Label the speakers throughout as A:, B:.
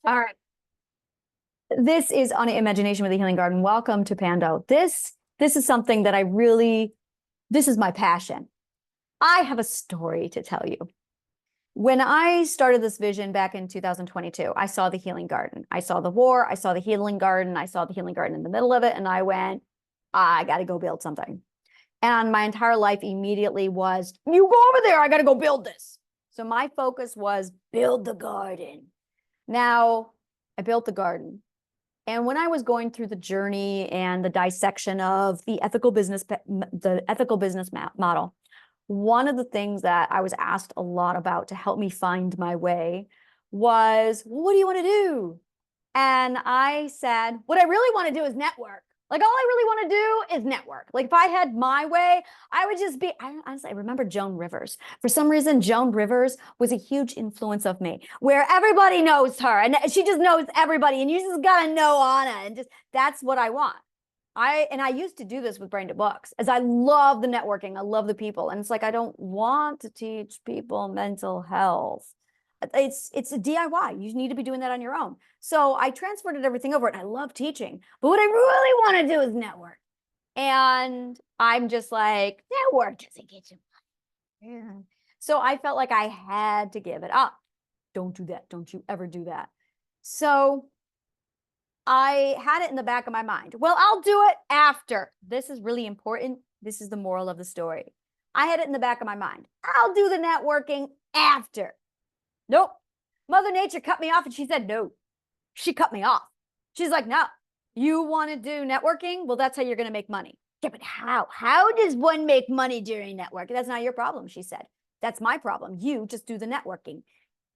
A: All right. This is On Imagination with the Healing Garden. Welcome to Pando. This is something that this is my passion. I have a story to tell you. When I started this vision back in 2022, I saw the healing garden. I saw the war. I saw the healing garden. I saw the healing garden in the middle of it. And I went, I got to go build something. And my entire life immediately was, you go over there. I got to go build this. So my focus was build the garden. Now, I built the garden. And when I was going through the journey and the dissection of the ethical business model, one of the things that I was asked a lot about to help me find my way was, well, what do you want to do? And I said, what I really want to do is network. Like, all I really want to do is network. Like, if I had my way, I would just be, honestly, I remember Joan Rivers. For some reason, Joan Rivers was a huge influence of me, where everybody knows her and she just knows everybody. And you just got to know Anna. And just, that's what I want. I used to do this with Brain to Books, as I love the networking. I love the people. And it's like, I don't want to teach people mental health. It's a DIY. You need to be doing that on your own. So I transferred everything over, and I love teaching. But what I really want to do is network. And I'm just like, network doesn't get you money. Yeah. So I felt like I had to give it up. Don't do that. Don't you ever do that. So I had it in the back of my mind. Well, I'll do it after. This is really important. This is the moral of the story. I had it in the back of my mind. I'll do the networking after. Nope. Mother Nature cut me off, and she said, no. She cut me off. She's like, no, you want to do networking? Well, that's how you're going to make money. Yeah, but how? How does one make money during networking? That's not your problem, she said. That's my problem. You just do the networking.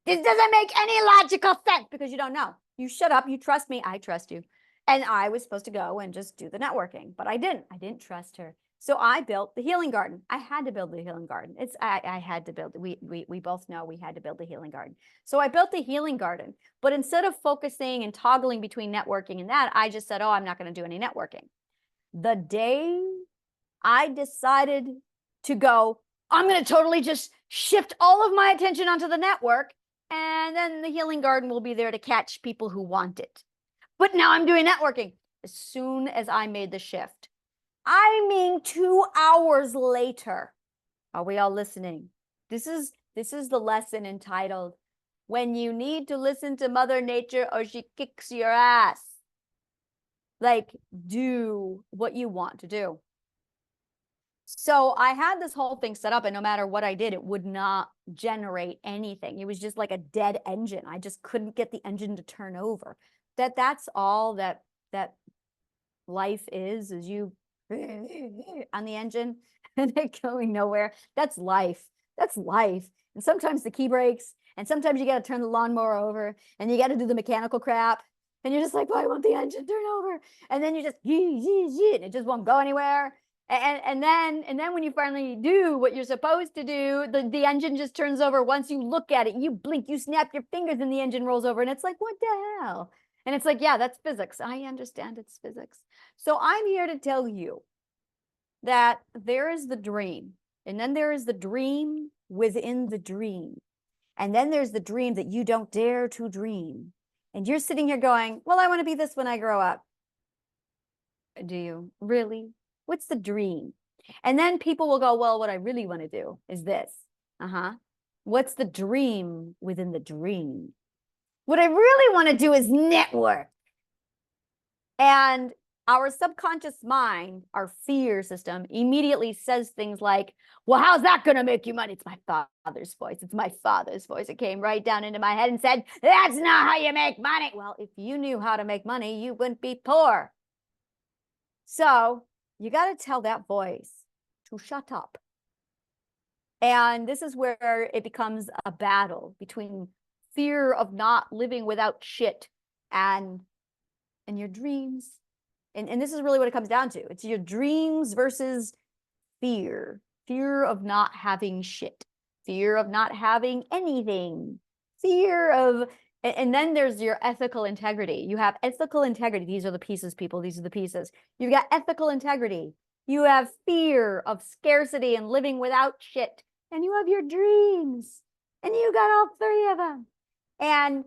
A: This doesn't make any logical sense because you don't know. You shut up. You trust me. I trust you. And I was supposed to go and just do the networking, but I didn't. I didn't trust her. So I built the healing garden. I had to build the healing garden. I had to build it. We both know we had to build the healing garden. So I built the healing garden, but instead of focusing and toggling between networking and that, I just said, oh, I'm not going to do any networking. The day I decided to go, I'm going to totally just shift all of my attention onto the network, and then the healing garden will be there to catch people who want it. But now I'm doing networking. As soon as I made the shift, I mean, 2 hours later, are we all listening? This is the lesson entitled, When You Need to Listen to Mother Nature or She Kicks Your Ass. Like, do what you want to do. So I had this whole thing set up, and no matter what I did, it would not generate anything. It was just like a dead engine. I just couldn't get the engine to turn over. That's all that life is you on the engine and it going nowhere. That's life. That's life. And sometimes the key breaks, and sometimes you got to turn the lawnmower over, and you got to do the mechanical crap, and you're just like, well, I want the engine turn over, and then you just and it just won't go anywhere. And then when you finally do what you're supposed to do, the engine just turns over. Once you look at it, you blink, you snap your fingers, and the engine rolls over, and it's like, what the hell? And it's like, yeah, that's physics. I understand it's physics. So I'm here to tell you that there is the dream, and then there is the dream within the dream. And then there's the dream that you don't dare to dream. And you're sitting here going, well, I want to be this when I grow up. Do you really? What's the dream? And then people will go, well, what I really want to do is this. What's the dream within the dream? What I really want to do is network. And our subconscious mind, our fear system, immediately says things like, well, how's that going to make you money? It's my father's voice. It's my father's voice. It came right down into my head and said, that's not how you make money. Well, if you knew how to make money, you wouldn't be poor. So you got to tell that voice to shut up. And this is where it becomes a battle between fear of not living without shit and your dreams. And this is really what it comes down to. It's your dreams versus fear. Fear of not having shit. Fear of not having anything. Fear of, and then there's your ethical integrity. You have ethical integrity. These are the pieces, people. These are the pieces. You've got ethical integrity. You have fear of scarcity and living without shit. And you have your dreams. And you got all three of them. And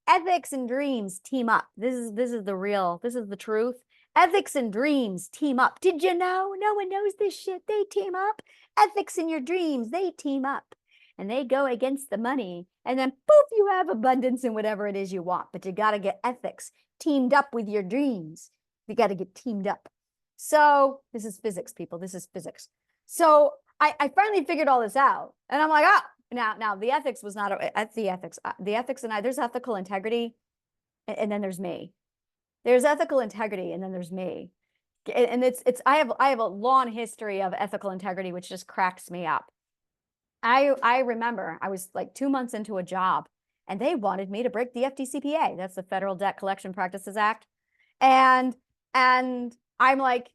A: ethics and dreams team up. This is the truth. Ethics and dreams team up. Did you know? No one knows this shit. They team up. Ethics and your dreams, they team up. And they go against the money. And then poof, you have abundance in whatever it is you want. But you got to get ethics teamed up with your dreams. You got to get teamed up. So this is physics, people. This is physics. So I finally figured all this out. And I'm like, oh, now the ethics was not the ethics. The ethics and there's ethical integrity. And then there's me. There's ethical integrity, and then there's me. And I have a long history of ethical integrity, which just cracks me up. I remember I was like 2 months into a job, and they wanted me to break the FDCPA. That's the Federal Debt Collection Practices Act. And I'm like,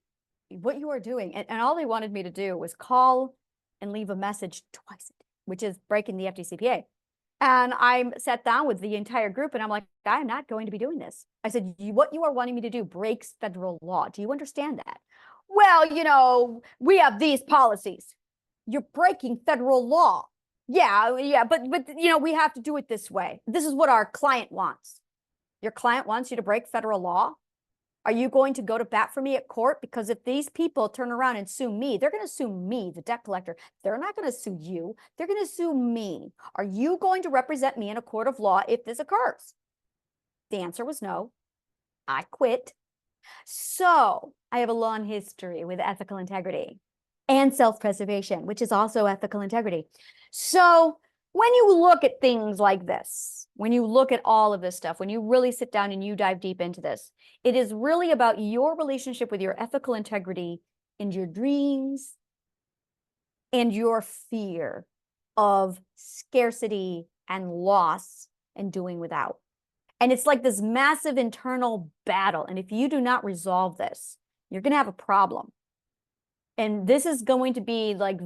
A: what you are doing? And all they wanted me to do was call and leave a message twice a day, which is breaking the FDCPA. And I sat down with the entire group and I'm like, I'm not going to be doing this. I said, what you are wanting me to do breaks federal law. Do you understand that? Well, we have these policies. You're breaking federal law. Yeah, but we have to do it this way. This is what our client wants. Your client wants you to break federal law. Are you going to go to bat for me at court? Because if these people turn around and sue me, they're going to sue me, the debt collector. They're not going to sue you. They're going to sue me. Are you going to represent me in a court of law if this occurs? The answer was no. I quit. So I have a long history with ethical integrity and self-preservation, which is also ethical integrity. So when you look at things like this, when you look at all of this stuff, when you really sit down and you dive deep into this, it is really about your relationship with your ethical integrity and your dreams and your fear of scarcity and loss and doing without. And it's like this massive internal battle. And if you do not resolve this, you're going to have a problem. And this is going to be like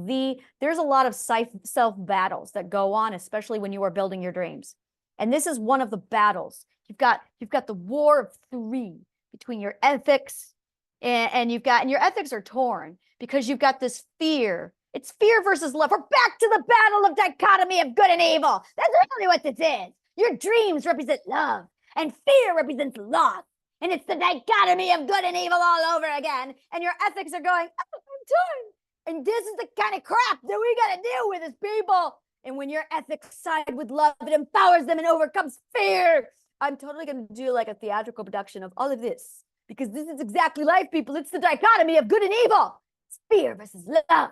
A: there's a lot of self battles that go on, especially when you are building your dreams. And this is one of the battles. You've got the war of three between your ethics and your ethics are torn because you've got this fear. It's fear versus love. We're back to the battle of dichotomy of good and evil. That's really what this is. Your dreams represent love and fear represents loss. And it's the dichotomy of good and evil all over again. And your ethics are going, oh, I'm done. And this is the kind of crap that we got to deal with as people. And when your ethics side with love, it empowers them and overcomes fear. I'm totally going to do like a theatrical production of all of this because this is exactly life, people. It's the dichotomy of good and evil. It's fear versus love.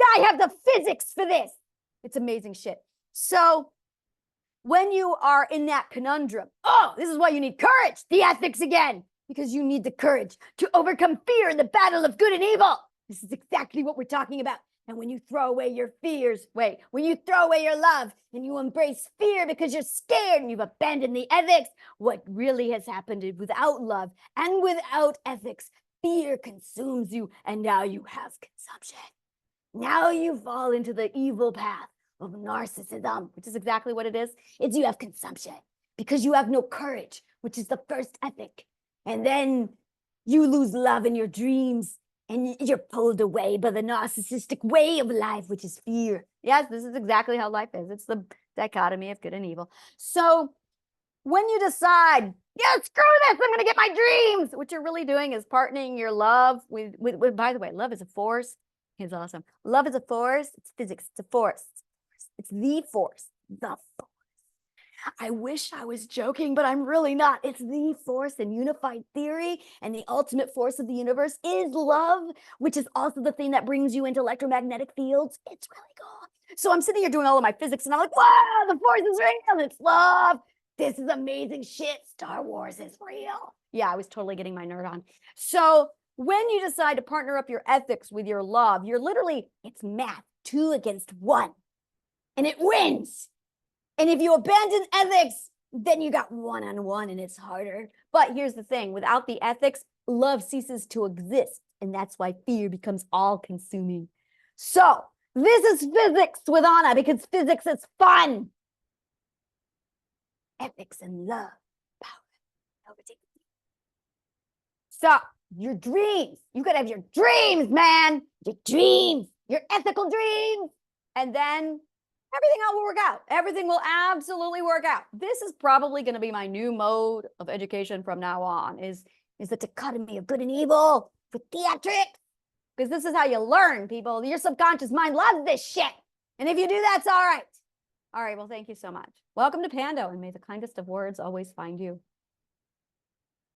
A: I have the physics for this. It's amazing shit. So when you are in that conundrum, this is why you need courage, the ethics again, because you need the courage to overcome fear in the battle of good and evil. This is exactly what we're talking about. And when you throw away your fears, when you throw away your love and you embrace fear because you're scared and you've abandoned the ethics, what really has happened is without love and without ethics, fear consumes you and now you have consumption. Now you fall into the evil path of narcissism, which is exactly what it is. It's you have consumption because you have no courage, which is the first ethic. And then you lose love in your dreams and you're pulled away by the narcissistic way of life, which is fear. Yes, this is exactly how life is. It's the dichotomy of good and evil. So when you decide, yeah, screw this, I'm going to get my dreams, what you're really doing is partnering your love with, by the way, love is a force. It's awesome. Love is a force. It's physics. It's a force. It's the force. The force. I wish I was joking, but I'm really not. It's the force in unified theory, and the ultimate force of the universe is love, which is also the thing that brings you into electromagnetic fields. It's really cool. So I'm sitting here doing all of my physics, and I'm like, wow, the force is real. It's love. This is amazing shit. Star Wars is real. Yeah, I was totally getting my nerd on. So when you decide to partner up your ethics with your love, you're literally, it's math, 2 against 1, and it wins. And if you abandon ethics, then you got 1-on-1 and it's harder. But here's the thing, without the ethics, love ceases to exist. And that's why fear becomes all consuming. So this is physics with Anna because physics is fun. Ethics and love, power. So your dreams, you gotta have your dreams, man. Your dreams, your ethical dreams. And then Everything will work out. Everything will absolutely work out. This is probably going to be my new mode of education from now on, is the dichotomy of good and evil with theatrics. Because this is how you learn, people. Your subconscious mind loves this shit. And if you do, that's all right. All right, well, thank you so much. Welcome to Pando, and may the kindest of words always find you.